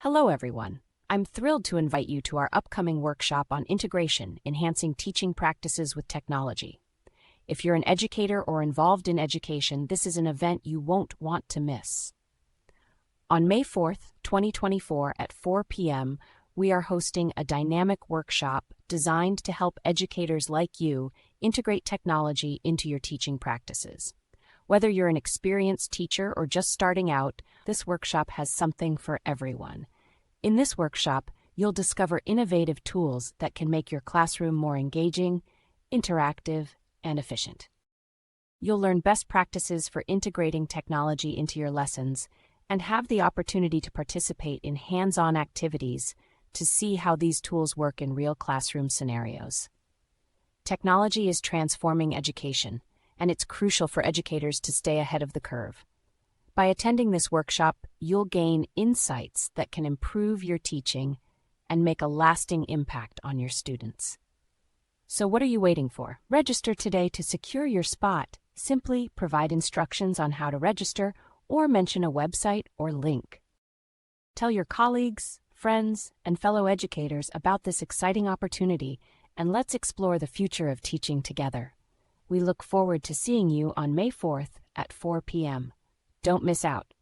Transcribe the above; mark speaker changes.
Speaker 1: Hello, everyone. I'm thrilled to invite you to our upcoming workshop on integration, enhancing teaching practices with technology. If you're an educator or involved in education, this is an event you won't want to miss. On May 4th, 2024 at 4 p.m., we are hosting a dynamic workshop designed to help educators like you integrate technology into your teaching practices. Whether you're an experienced teacher or just starting out, this workshop has something for everyone. In this workshop, you'll discover innovative tools that can make your classroom more engaging, interactive, and efficient. You'll learn best practices for integrating technology into your lessons and have the opportunity to participate in hands-on activities to see how these tools work in real classroom scenarios. Technology is transforming education, and it's crucial for educators to stay ahead of the curve. By attending this workshop, you'll gain insights that can improve your teaching and make a lasting impact on your students. So what are you waiting for? Register today to secure your spot. Simply provide instructions on how to register or mention a website or link. Tell your colleagues, friends, and fellow educators about this exciting opportunity, and let's explore the future of teaching together. We look forward to seeing you on May 4th at 4 p.m. Don't miss out.